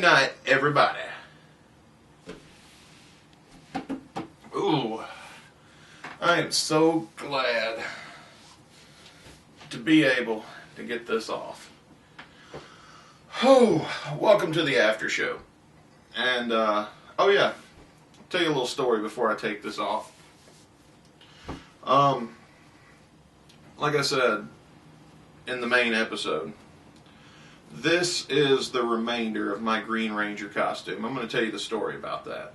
night, everybody. Ooh, I am so glad to be able to get this off. Oh, welcome to the after show. And, oh yeah, I'll tell you a little story before I take this off. Like I said in the main episode, this is the remainder of my Green Ranger costume. I'm going to tell you the story about that.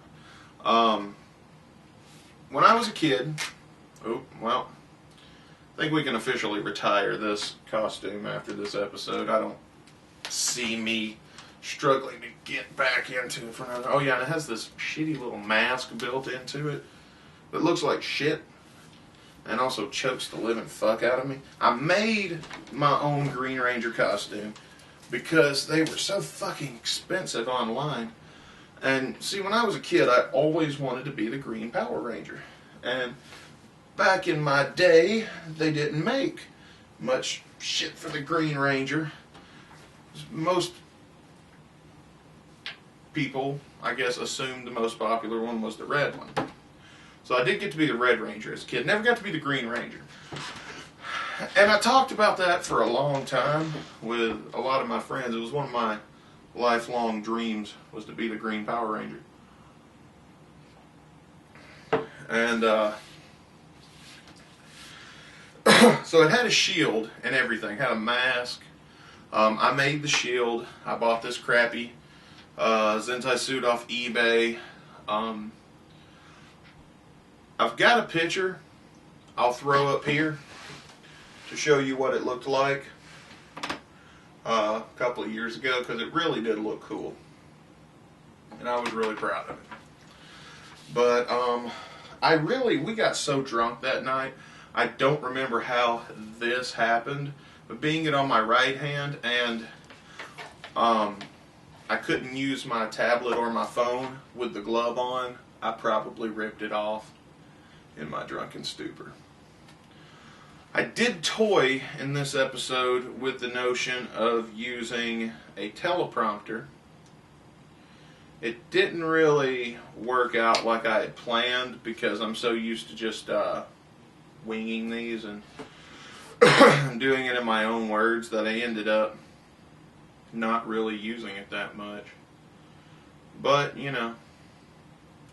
When I was a kid, I think we can officially retire this costume after this episode. I don't see me struggling to get back into it for another. Oh yeah, and it has this shitty little mask built into it that looks like shit and also chokes the living fuck out of me. I made my own Green Ranger costume because they were so fucking expensive online. And see, when I was a kid, I always wanted to be the Green Power Ranger. And back in my day, they didn't make much shit for the Green Ranger. Most people, I guess, assumed the most popular one was the red one. So I did get to be the Red Ranger as a kid. Never got to be the Green Ranger. And I talked about that for a long time with a lot of my friends. It was one of my lifelong dreams, was to be the Green Power Ranger. And so it had a shield and everything. Had a mask. I made the shield. I bought this crappy Zentai suit off eBay. I've got a picture I'll throw up here to show you what it looked like a couple of years ago, because it really did look cool. And I was really proud of it. But we got so drunk that night, I don't remember how this happened, but being it on my right hand, and I couldn't use my tablet or my phone with the glove on, I probably ripped it off in my drunken stupor. I did toy in this episode with the notion of using a teleprompter. It didn't really work out like I had planned because I'm so used to just winging these and doing it in my own words that I ended up not really using it that much. But, you know,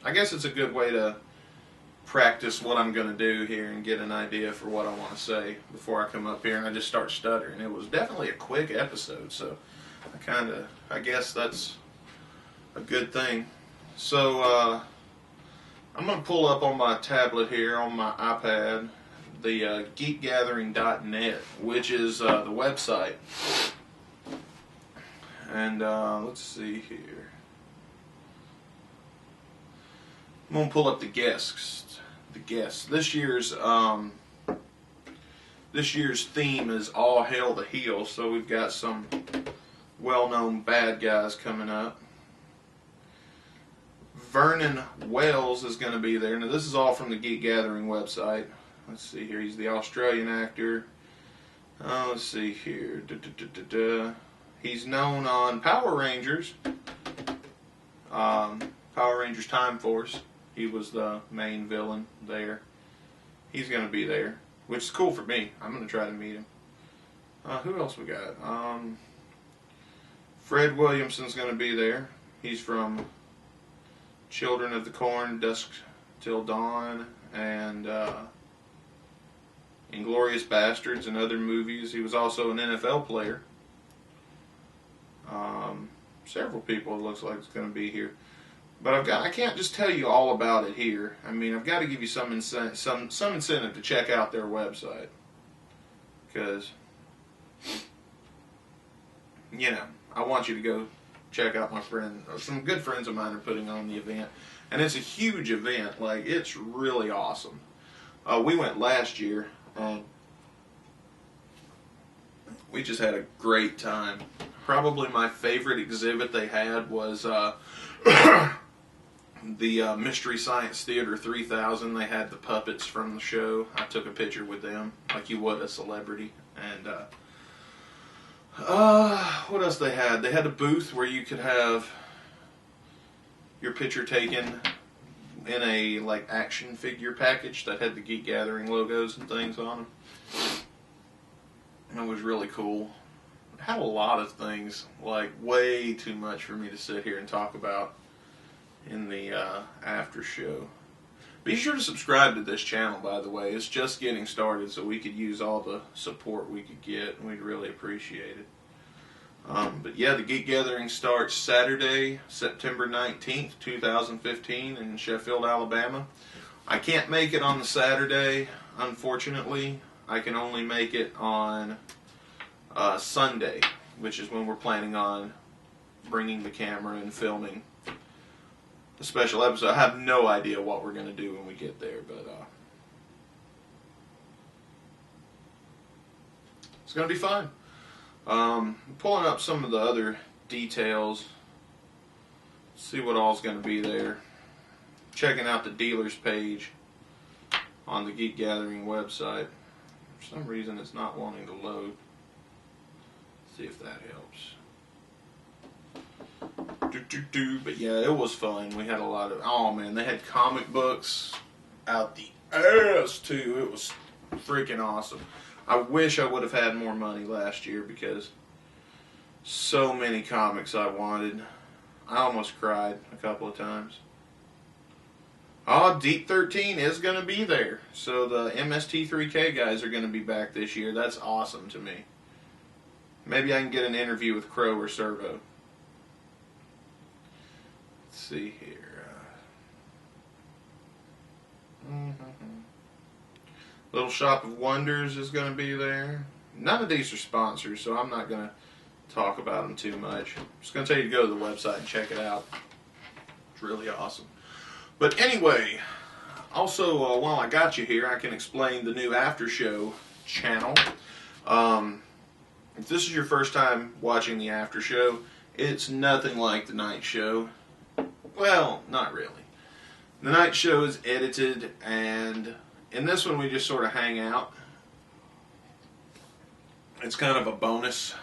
I guess it's a good way to practice what I'm going to do here and get an idea for what I want to say before I come up here and I just start stuttering. It was definitely a quick episode, so I guess that's a good thing. So I'm going to pull up on my tablet here on my iPad the geekgathering.net, which is the website. And let's see here. I'm going to pull up the guests. This year's theme is All Hail the Heel, so we've got some well-known bad guys coming up. Vernon Wells is going to be there. Now, this is all from the Geek Gathering website. Let's see here. He's the Australian actor. Let's see here. He's known on Power Rangers. Power Rangers Time Force. He was the main villain there. He's going to be there, which is cool for me. I'm going to try to meet him. Who else we got? Fred Williamson's going to be there. He's from Children of the Corn, Dusk Till Dawn, and Inglourious Bastards and other movies. He was also an NFL player. Several people, it looks like, is going to be here. But I can't just tell you all about it here. I mean, I've got to give you some incentive to check out their website. Because, you know, I want you to go check out my friend. Some good friends of mine are putting on the event. And it's a huge event. Like, it's really awesome. We went last year. We just had a great time. Probably my favorite exhibit they had was the Mystery Science Theater 3000. They had the puppets from the show. I took a picture with them like you would a celebrity. And what else they had? They had a booth where you could have your picture taken in a like action figure package that had the Geek Gathering logos and things on them. It was really cool. It had a lot of things, like way too much for me to sit here and talk about in the after show. Be sure to subscribe to this channel, by the way. It's just getting started, so we could use all the support we could get, and we'd really appreciate it. But yeah, the Geek Gathering starts Saturday, September 19th, 2015 in Sheffield, Alabama. I can't make it on the Saturday, unfortunately. I can only make it on Sunday, which is when we're planning on bringing the camera and filming a special episode. I have no idea what we're going to do when we get there, but it's going to be fun. Pulling up some of the other details, see what all's going to be there. Checking out the dealers page on the Geek Gathering website. For some reason it's not wanting to load. See if that helps. But yeah, it was fun. We had a lot of, oh man, they had comic books out the ass too. It was freaking awesome. I wish I would have had more money last year because so many comics I wanted. I almost cried a couple of times. Oh, Deep 13 is going to be there. So the MST3K guys are going to be back this year. That's awesome to me. Maybe I can get an interview with Crow or Servo. Let's see here. Little Shop of Wonders is going to be there. None of these are sponsors, so I'm not going to talk about them too much. I'm just going to tell you to go to the website and check it out. It's really awesome. But anyway, also while I got you here, I can explain the new after show channel. If this is your first time watching the after show, it's nothing like the night show. Well, not really. The night show is edited, and in this one we just sort of hang out. It's kind of a bonus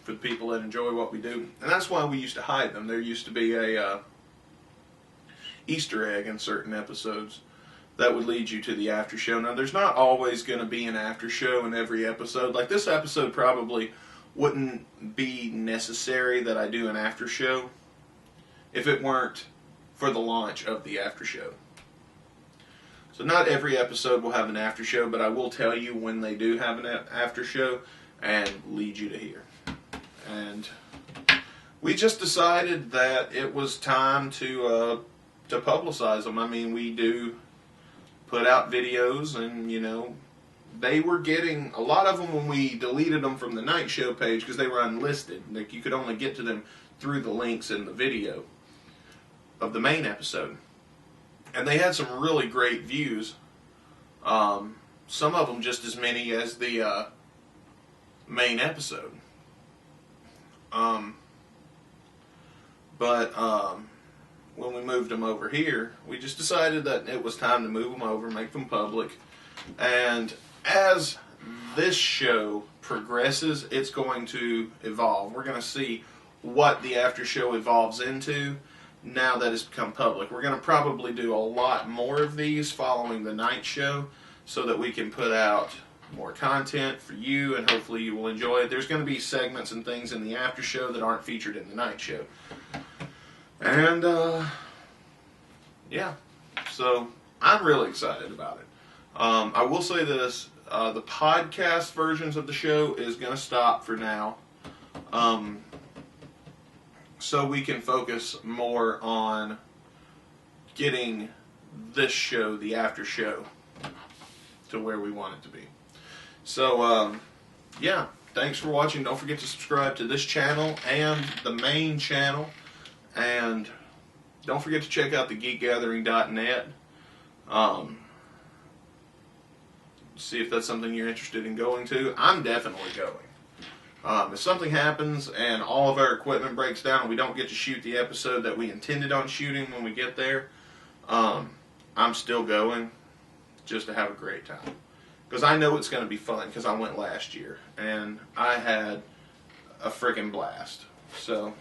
for the people that enjoy what we do, and that's why we used to hide them. There used to be a Easter egg in certain episodes that would lead you to the after show. Now, there's not always going to be an after show in every episode. Like this episode probably wouldn't be necessary that I do an after show if it weren't for the launch of the after show. So not every episode will have an after show, but I will tell you when they do have an after show and lead you to here. And we just decided that it was time to publicize them. I mean, we do put out videos, and you know, they were getting a lot of them when we deleted them from the night show page because they were unlisted. Like you could only get to them through the links in the video of the main episode, and they had some really great views. Some of them just as many as the main episode. When we moved them over here, we just decided that it was time to move them over, make them public. And as this show progresses, it's going to evolve. We're going to see what the after show evolves into now that it's become public. We're going to probably do a lot more of these following the night show so that we can put out more content for you, and hopefully you will enjoy it. There's going to be segments and things in the after show that aren't featured in the night show. And, yeah, so I'm really excited about it. I will say this, the podcast versions of the show is going to stop for now, so we can focus more on getting this show, the after show, to where we want it to be. So, yeah, thanks for watching. Don't forget to subscribe to this channel and the main channel. And don't forget to check out the geekgathering.net. See if that's something you're interested in going to. I'm definitely going. If something happens and all of our equipment breaks down and we don't get to shoot the episode that we intended on shooting when we get there, I'm still going just to have a great time. Because I know it's going to be fun because I went last year and I had a freaking blast. So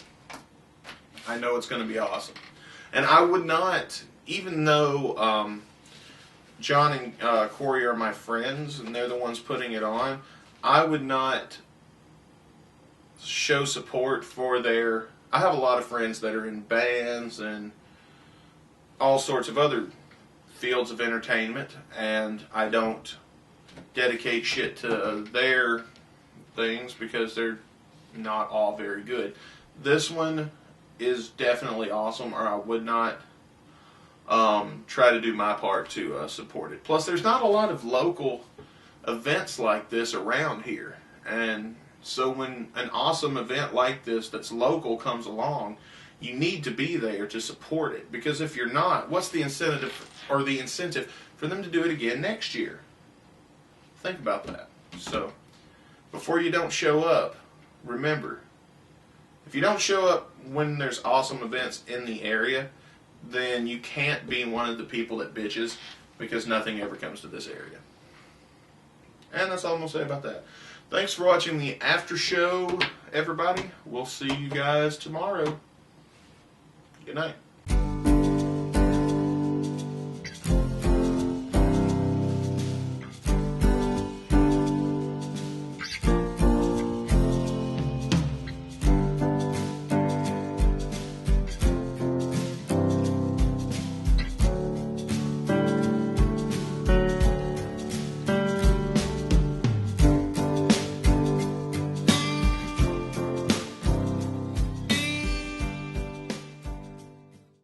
I know it's going to be awesome. And I would not, even though John and Corey are my friends and they're the ones putting it on, I would not show support for their... I have a lot of friends that are in bands and all sorts of other fields of entertainment, and I don't dedicate shit to their things because they're not all very good. This one is definitely awesome, or I would not try to do my part to support it. Plus, there's not a lot of local events like this around here, and so when an awesome event like this that's local comes along, you need to be there to support it, because if you're not, what's the incentive for them to do it again next year? Think about that. So before you don't show up, remember, if you don't show up when there's awesome events in the area, then you can't be one of the people that bitches because nothing ever comes to this area. And that's all I'm going to say about that. Thanks for watching the after show, everybody. We'll see you guys tomorrow. Good night.